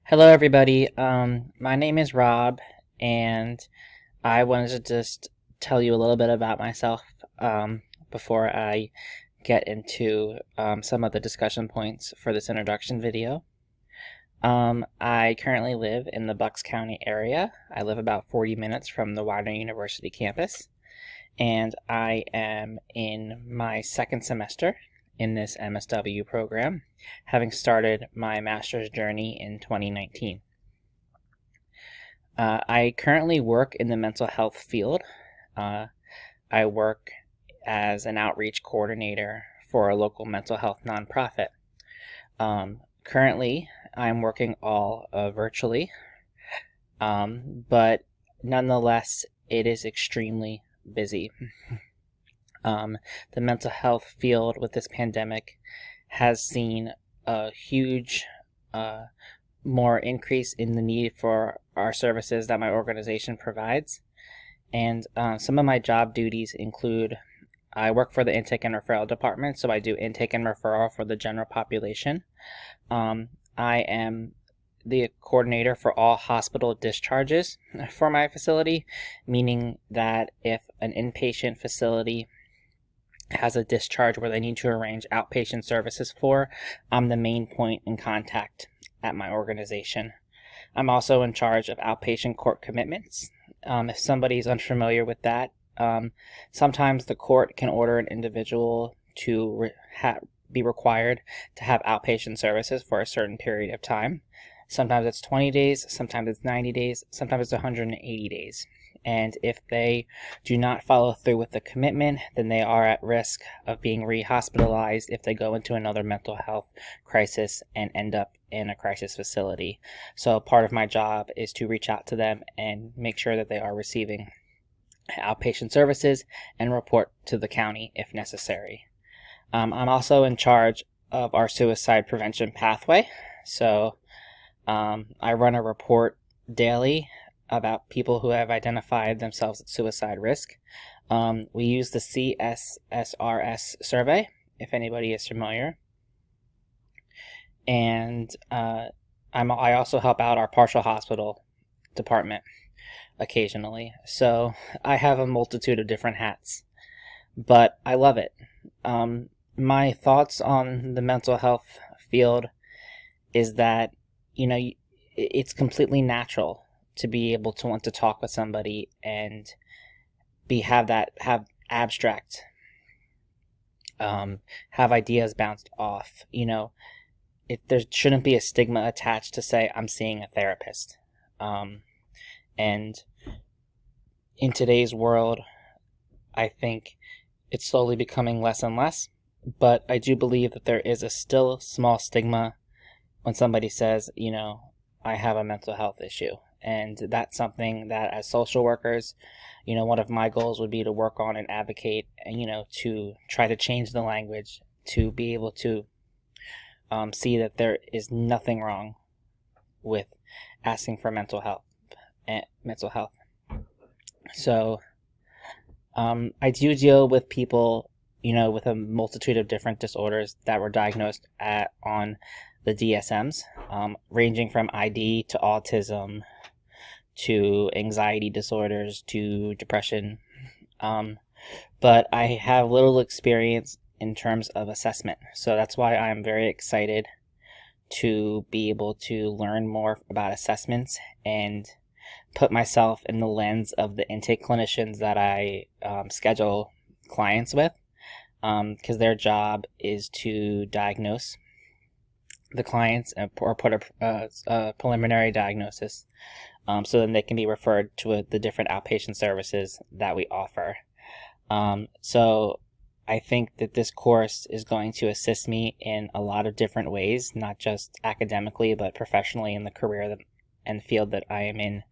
Hello, everybody. My name is Rob, and I wanted to just tell you a little bit about myself before I get into some of the discussion points for this introduction video. I currently live in the Bucks County area. I live about 40 minutes from the Widener University campus, and I am in my second semester in this MSW program, having started my master's journey in 2019. I currently work in the mental health field. I work as an outreach coordinator for a local mental health nonprofit. Currently, I'm working all virtually, but nonetheless, it is extremely busy. The mental health field with this pandemic has seen a huge more increase in the need for our services that my organization provides. And some of my job duties include I work for the intake and referral department, so I do intake and referral for the general population. I am the coordinator for all hospital discharges for my facility, meaning that if an inpatient facility has a discharge where they need to arrange outpatient services for, I'm the main point in contact at my organization. I'm also in charge of outpatient court commitments. If somebody's unfamiliar with that, sometimes the court can order an individual to be required to have outpatient services for a certain period of time. Sometimes it's 20 days, sometimes it's 90 days, sometimes it's 180 days. And if they do not follow through with the commitment, then they are at risk of being rehospitalized if they go into another mental health crisis and end up in a crisis facility. So part of my job is to reach out to them and make sure that they are receiving outpatient services and report to the county if necessary. I'm also in charge of our suicide prevention pathway. So I run a report daily about people who have identified themselves at suicide risk. We use the CSSRS survey, if anybody is familiar. And I also help out our partial hospital department occasionally. So I have a multitude of different hats, but I love it. My thoughts on the mental health field is that, it's completely natural to be able to want to talk with somebody and have abstract, have ideas bounced off. There shouldn't be a stigma attached to say I'm seeing a therapist. And in today's world, I think it's slowly becoming less and less. But I do believe that there is a still small stigma when somebody says, I have a mental health issue. And that's something that as social workers, one of my goals would be to work on and advocate, and, to try to change the language to be able to see that there is nothing wrong with asking for mental health. So I do deal with people, with a multitude of different disorders that were diagnosed on the DSMs, ranging from ID to autism to anxiety disorders to depression. But I have little experience in terms of assessment. So that's why I'm very excited to be able to learn more about assessments and put myself in the lens of the intake clinicians that I schedule clients with, because their job is to diagnose the clients or put a preliminary diagnosis, so then they can be referred to the different outpatient services that we offer. So I think that this course is going to assist me in a lot of different ways, not just academically, but professionally in the career and field that I am in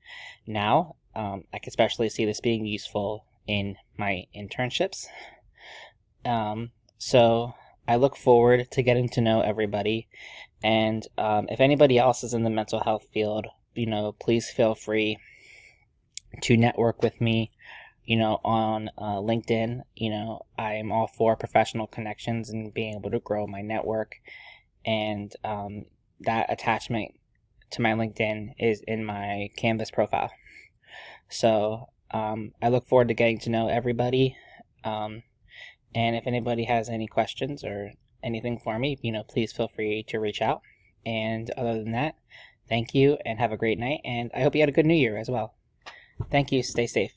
now. I can especially see this being useful in my internships. So I look forward to getting to know everybody. And if anybody else is in the mental health field, please feel free to network with me, on LinkedIn. I'm all for professional connections and being able to grow my network. And that attachment to my LinkedIn is in my Canvas profile. So I look forward to getting to know everybody. And if anybody has any questions or anything for me, please feel free to reach out. And other than that, thank you and have a great night. And I hope you had a good New Year as well. Thank you. Stay safe.